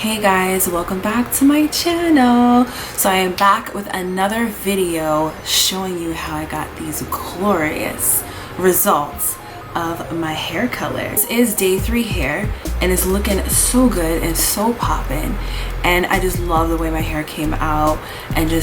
Hey guys, welcome back to my channel. So I am back with another video showing you how I got these glorious results of my hair color. This is day 3 hair and it's looking so good and so poppin', and I just love the way my hair came out and it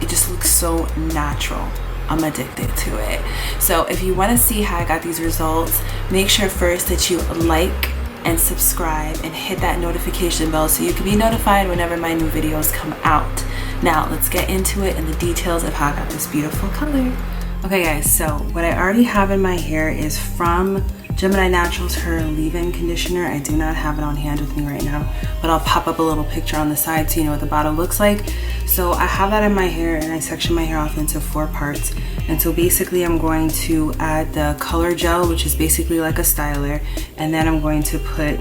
just looks so natural. I'm addicted to it. So if you want to see how I got these results, make sure first that you like and subscribe and hit that notification bell so you can be notified whenever my new videos come out. Now let's get into it and the details of how I got this beautiful color. Okay guys, so what I already have in my hair is from Gemini Naturals, her leave-in conditioner. I do not have it on hand with me right now, but I'll pop up a little picture on the side so you know what the bottle looks like. So I have that in my hair and I section my hair off into 4 parts. And so basically I'm going to add the color gel, which is basically like a styler, and then I'm going to put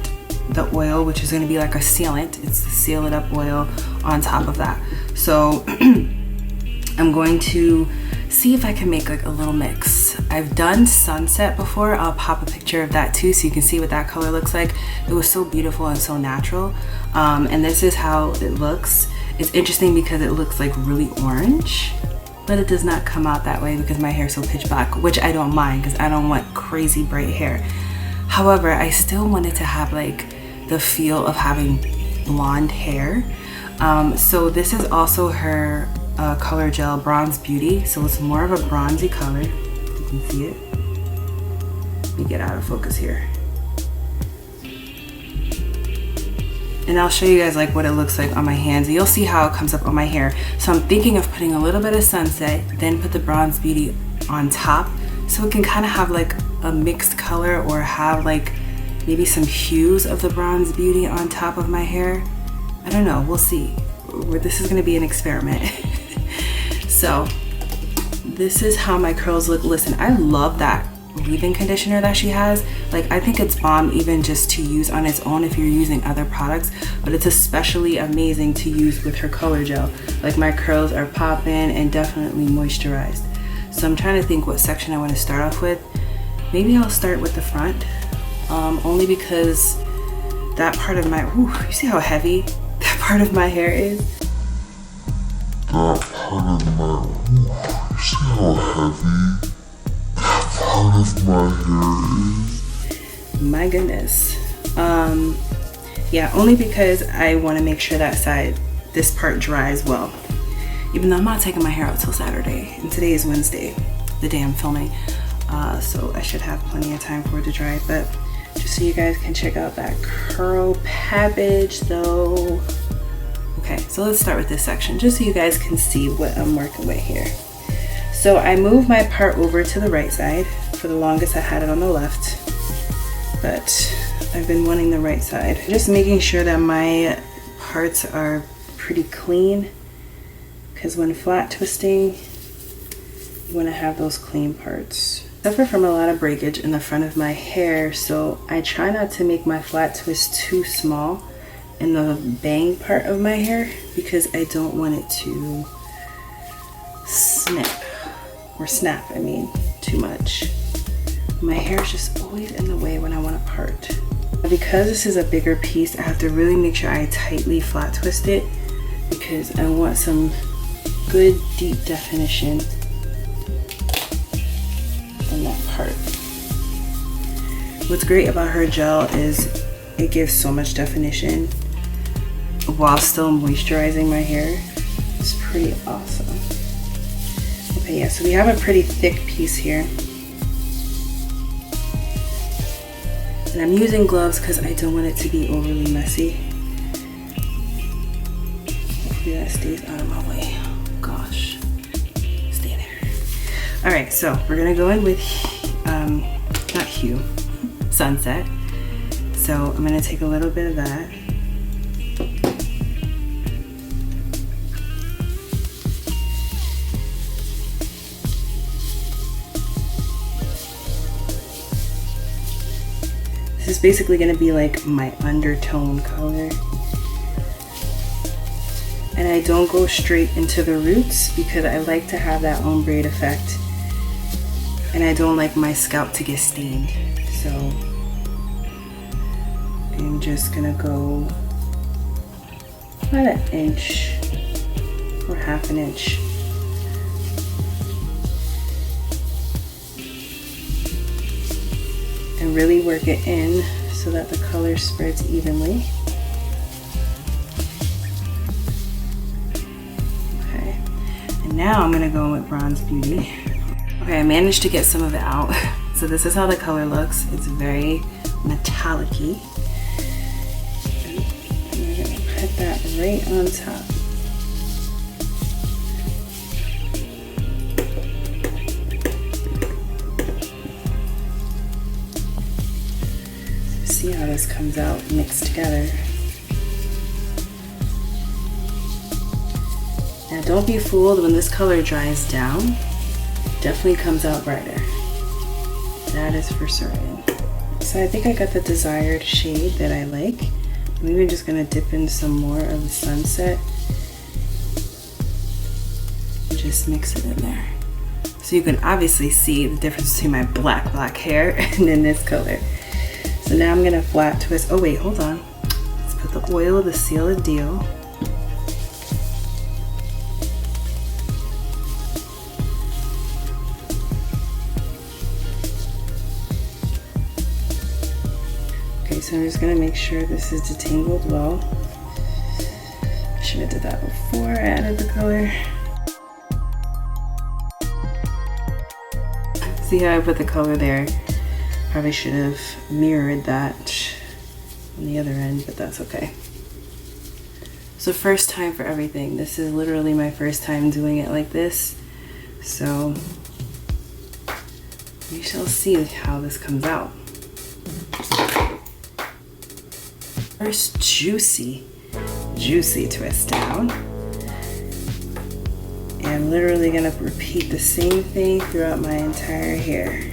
the oil, which is going to be like a sealant. It's the seal it up oil on top of that. So I'm going to see if I can make like a little mix. I've done sunset before. I'll pop a picture of that too so you can see what that color looks like. It was so beautiful and so natural. And this is how it looks. It's interesting because it looks like really orange, but it does not come out that way because my hair is so pitch black, which I don't mind because I don't want crazy bright hair. However, I still wanted to have like the feel of having blonde hair. So this is also her color gel, Bronze Beauty. So it's more of a bronzy color. You can see it. Let me get out of focus here. And I'll show you guys like what it looks like on my hands. You'll see how it comes up on my hair. So I'm thinking of putting a little bit of sunset, then put the Bronze Beauty on top so it can kind of have like a mixed color or have like maybe some hues of the Bronze Beauty on top of my hair. I don't know, we'll see. This is gonna be an experiment. So this is how my curls look. Listen, I love that leave-in conditioner that she has. Like, I think it's bomb even just to use on its own if you're using other products, but it's especially amazing to use with her color gel. Like, my curls are popping and definitely moisturized. So I'm trying to think what section I want to start off with. Maybe I'll start with the front, only because that part of my, you see how heavy that part of my hair is? That part of my, you see how heavy that part of my hair is? My goodness. Yeah, only because I want to make sure that this part dries well. Even though I'm not taking my hair out till Saturday, and today is Wednesday, the day I'm filming. So I should have plenty of time for it to dry, but just so you guys can check out that curl package though. Okay, so let's start with this section just so you guys can see what I'm working with here. So I moved my part over to the right side. For the longest I had it on the left, but I've been wanting the right side. Just making sure that my parts are pretty clean, because when flat twisting, you want to have those clean parts. I suffer from a lot of breakage in the front of my hair, so I try not to make my flat twist too small in the bang part of my hair because I don't want it to snap, I mean, too much. My hair is just always in the way when I want to part. Because this is a bigger piece, I have to really make sure I tightly flat twist it because I want some good deep definition in that part. What's great about her gel is it gives so much definition while still moisturizing my hair. It's pretty awesome. Okay, yeah, so we have a pretty thick piece here. And I'm using gloves because I don't want it to be overly messy. Hopefully that stays out of my way. Gosh, stay there. All right, so we're gonna go in with, not hue, sunset. So I'm gonna take a little bit of that. This is basically gonna be like my undertone color. And I don't go straight into the roots because I like to have that ombre effect. And I don't like my scalp to get stained. So I'm just gonna go about an inch or half an inch. And really work it in so that the color spreads evenly. Okay, and now I'm gonna go in with Bronze Beauty. Okay, I managed to get some of it out. So this is how the color looks. It's very metallic-y. And we're gonna put that right on top. See how this comes out mixed together. Now don't be fooled, when this color dries down, it definitely comes out brighter. That is for certain. So I think I got the desired shade that I like. I'm even just gonna dip in some more of the Sunset and just mix it in there. So you can obviously see the difference between my black hair and then this color. So now I'm gonna flat twist. Oh wait, hold on. Let's put the oil to seal the deal. Okay, so I'm just gonna make sure this is detangled well. I should have did that before I added the color. See how I put the color there? Probably should have mirrored that on the other end, but that's okay. So first time for everything. This is literally my first time doing it like this. So we shall see how this comes out. First juicy twist down. And I'm literally gonna repeat the same thing throughout my entire hair.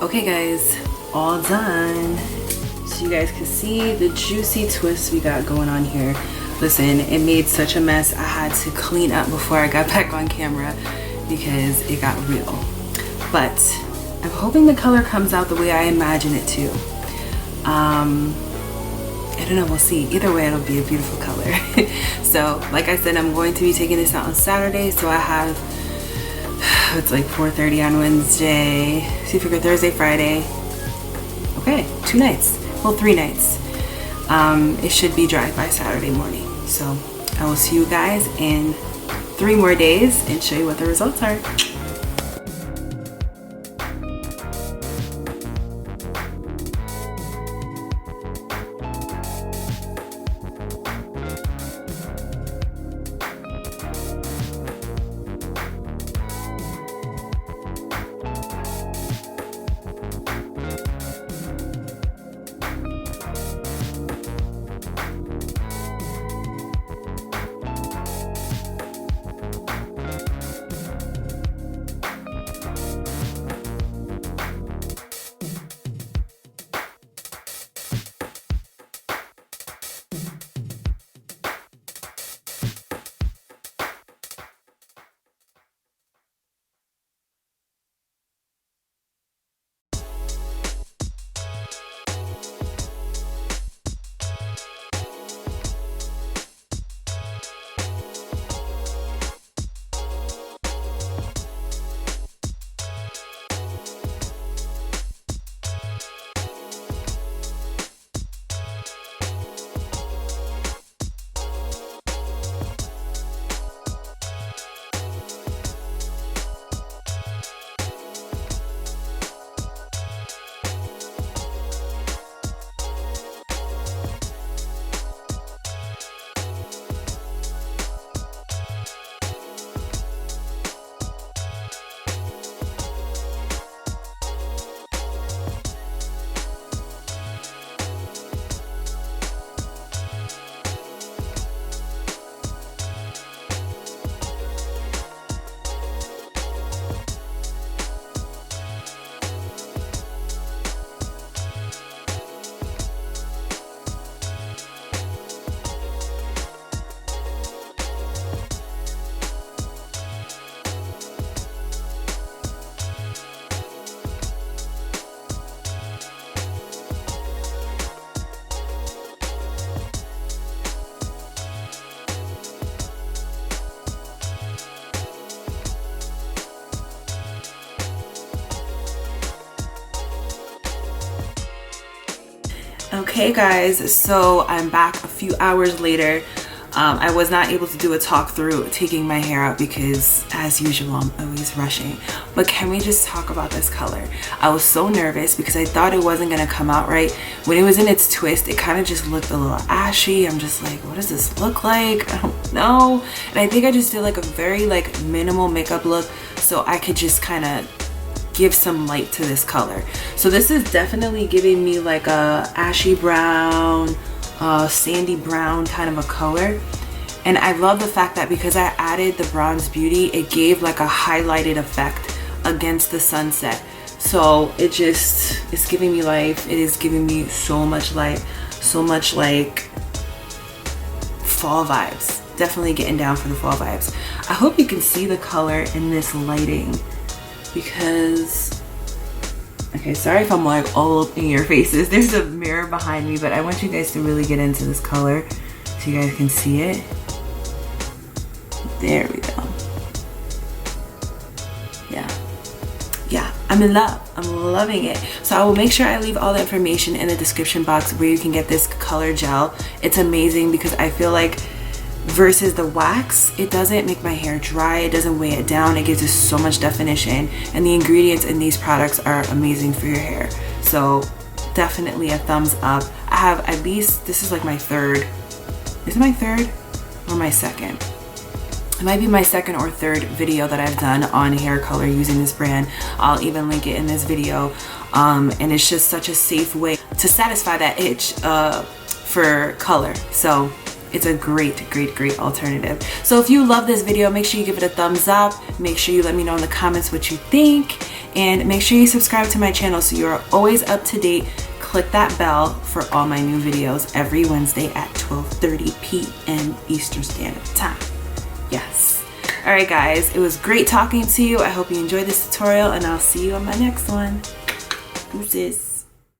Okay guys, all done. So you guys can see the juicy twist we got going on here. Listen, it made such a mess. I had to clean up before I got back on camera because it got real. But I'm hoping the color comes out the way I imagine it to. I don't know, we'll see. Either way, it'll be a beautiful color. So like I said, I'm going to be taking this out on Saturday. So I have, it's like 4:30 on Wednesday. So you figure Thursday, Friday. Okay, 2 nights. Well, 3 nights. It should be dry by Saturday morning. So I will see you guys in 3 more days and show you what the results are. Okay guys, so I'm back a few hours later. I was not able to do a talk through taking my hair out because as usual I'm always rushing, but can we just talk about this color? I was so nervous because I thought it wasn't gonna come out right. When it was in its twist, it kind of just looked a little ashy. I'm just like, what does this look like? I don't know. And I think I just did like a very like minimal makeup look so I could just kind of give some light to this color. So this is definitely giving me like a ashy brown, sandy brown kind of a color. And I love the fact that because I added the Bronze Beauty, it gave like a highlighted effect against the sunset. So it just is giving me life. It is giving me so much light, so much like fall vibes. Definitely getting down for the fall vibes. I hope you can see the color in this lighting because, okay, sorry if I'm like all up in your faces. There's a mirror behind me, but I want you guys to really get into this color so you guys can see it. There we go. Yeah, I'm in love. I'm loving it. So I will make sure I leave all the information in the description box where you can get this color gel. It's amazing because I feel like versus the wax, it doesn't make my hair dry, it doesn't weigh it down, it gives it so much definition, and the ingredients in these products are amazing for your hair. So definitely a thumbs up. I have at least, this is like my third, is it my third or my second? It might be my second or third video that I've done on hair color using this brand. I'll even link it in this video. And it's just such a safe way to satisfy that itch for color. So it's a great alternative. So if you love this video, make sure you give it a thumbs up. Make sure you let me know in the comments what you think. And make sure you subscribe to my channel so you're always up to date. Click that bell for all my new videos every Wednesday at 12:30 p.m. Eastern Standard Time. Yes. All right, guys. It was great talking to you. I hope you enjoyed this tutorial, and I'll see you on my next one. Deuces.